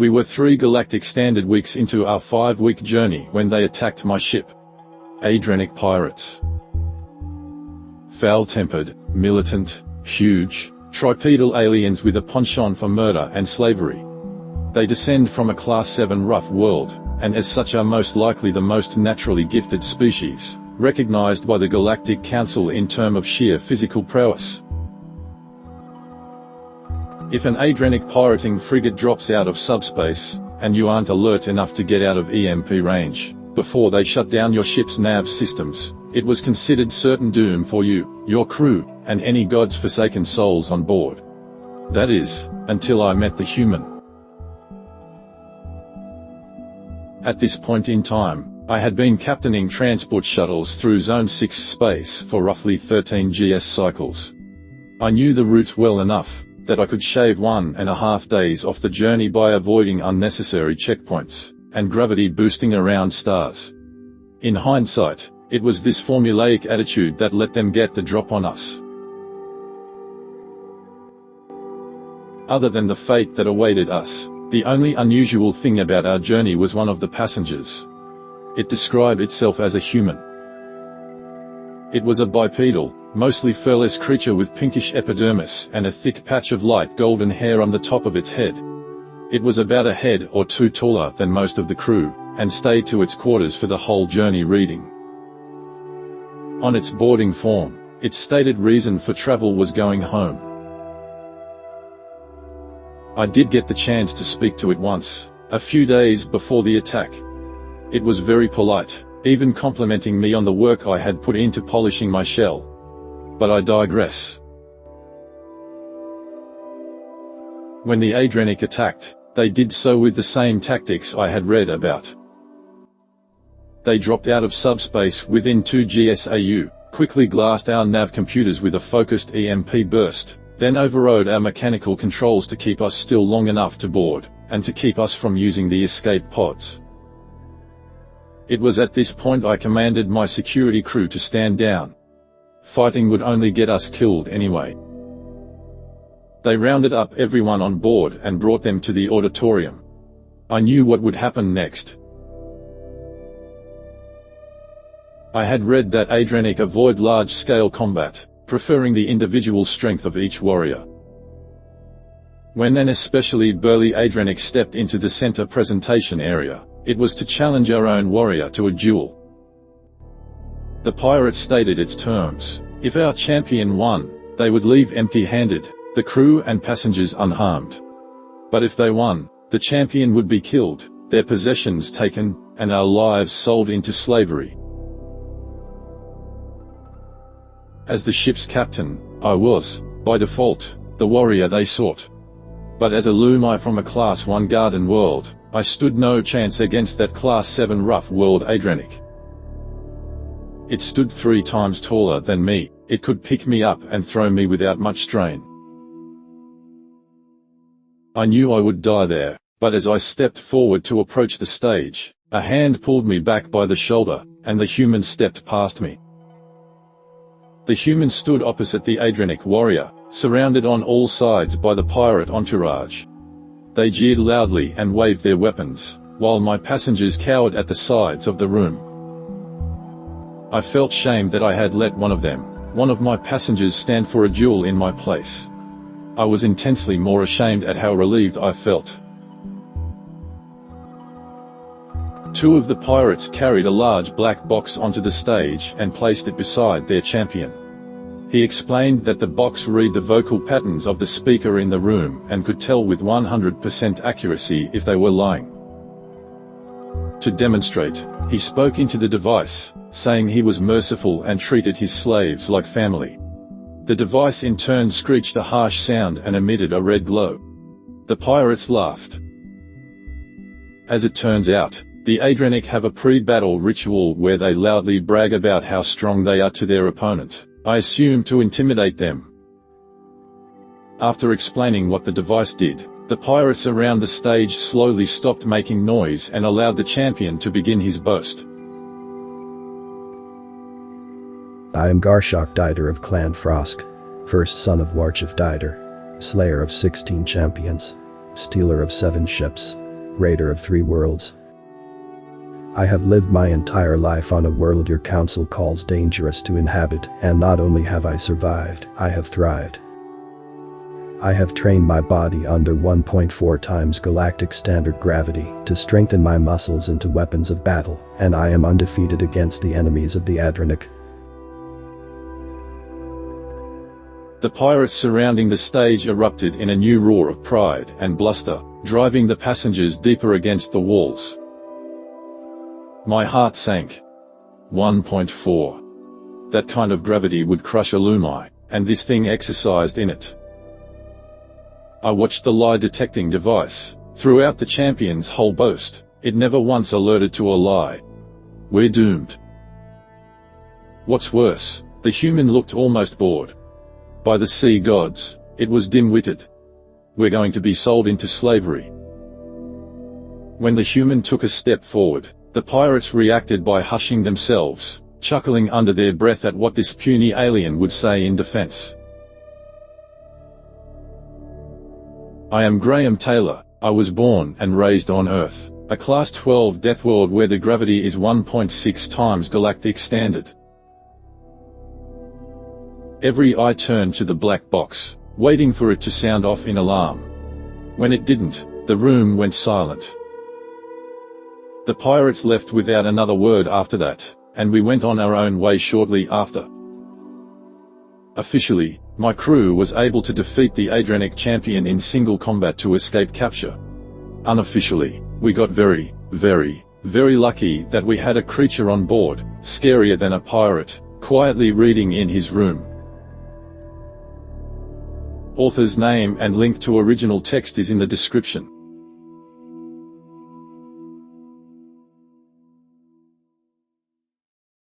We were 3 galactic standard weeks into our 5-week journey when they attacked my ship. Adrenic pirates. Foul-tempered, militant, huge, tripedal aliens with a penchant for murder and slavery. They descend from a Class 7 rough world, and as such are most likely the most naturally gifted species, recognized by the Galactic Council in terms of sheer physical prowess. If an Adrenic pirating frigate drops out of subspace, and you aren't alert enough to get out of EMP range, before they shut down your ship's nav systems, it was considered certain doom for you, your crew, and any God's forsaken souls on board. That is, until I met the human. At this point in time, I had been captaining transport shuttles through Zone 6 space for roughly 13 GS cycles. I knew the route well enough that I could shave 1.5 days off the journey by avoiding unnecessary checkpoints and gravity boosting around stars. In hindsight, it was this formulaic attitude that let them get the drop on us. Other than the fate that awaited us, the only unusual thing about our journey was one of the passengers. It described itself as a human. It was a bipedal, mostly furless creature with pinkish epidermis and a thick patch of light golden hair on the top of its head. It was about a head or two taller than most of the crew, and stayed to its quarters for the whole journey reading. On its boarding form, its stated reason for travel was going home. I did get the chance to speak to it once, a few days before the attack. It was very polite, even complimenting me on the work I had put into polishing my shell. But I digress. When the Adrenic attacked, they did so with the same tactics I had read about. They dropped out of subspace within 2 GSAU, quickly glassed our nav computers with a focused EMP burst, then overrode our mechanical controls to keep us still long enough to board, and to keep us from using the escape pods. It was at this point I commanded my security crew to stand down. Fighting would only get us killed anyway. They rounded up everyone on board and brought them to the auditorium. I knew what would happen next. I had read that Adrenic avoid large-scale combat, preferring the individual strength of each warrior. When an especially burly Adrenic stepped into the center presentation area, it was to challenge our own warrior to a duel. The pirate stated its terms: if our champion won, they would leave empty-handed, the crew and passengers unharmed. But if they won, the champion would be killed, their possessions taken, and our lives sold into slavery. As the ship's captain, I was, by default, the warrior they sought. But as a Lumai from a Class 1 Garden world, I stood no chance against that Class 7 rough world Adrenic. It stood 3 times taller than me, it could pick me up and throw me without much strain. I knew I would die there, but as I stepped forward to approach the stage, a hand pulled me back by the shoulder, and the human stepped past me. The human stood opposite the Adrenic warrior, surrounded on all sides by the pirate entourage. They jeered loudly and waved their weapons, while my passengers cowered at the sides of the room. I felt shame that I had let one of my passengers stand for a duel in my place. I was intensely more ashamed at how relieved I felt. 2 of the pirates carried a large black box onto the stage and placed it beside their champion. He explained that the box read the vocal patterns of the speaker in the room and could tell with 100% accuracy if they were lying. To demonstrate, he spoke into the device, saying he was merciful and treated his slaves like family. The device in turn screeched a harsh sound and emitted a red glow. The pirates laughed. As it turns out, the Adrenic have a pre-battle ritual where they loudly brag about how strong they are to their opponent, I assume to intimidate them. After explaining what the device did, the pirates around the stage slowly stopped making noise and allowed the champion to begin his boast. I am Garshok Dider of Clan Frosk, first son of Warchief Dider, slayer of 16 champions, stealer of 7 ships, Raider of 3 worlds. I have lived my entire life on a world your council calls dangerous to inhabit, and not only have I survived, I have thrived. I have trained my body under 1.4 times galactic standard gravity to strengthen my muscles into weapons of battle, and I am undefeated against the enemies of the Adrenic. The pirates surrounding the stage erupted in a new roar of pride and bluster, driving the passengers deeper against the walls. My heart sank. 1.4. That kind of gravity would crush a Lumai, and this thing exercised in it. I watched the lie detecting device. Throughout the champion's whole boast, it never once alerted to a lie. We're doomed. What's worse, the human looked almost bored. By the sea gods, it was dim-witted. We're going to be sold into slavery. When the human took a step forward, the pirates reacted by hushing themselves, chuckling under their breath at what this puny alien would say in defense. I am Graham Taylor. I was born and raised on Earth, a Class 12 death world where the gravity is 1.6 times galactic standard. Every eye turned to the black box, waiting for it to sound off in alarm. When it didn't, the room went silent. The pirates left without another word after that, and we went on our own way shortly after. Officially, my crew was able to defeat the Adrenic champion in single combat to escape capture. Unofficially, we got very, very, very lucky that we had a creature on board, scarier than a pirate, quietly reading in his room. Author's name and link to original text is in the description.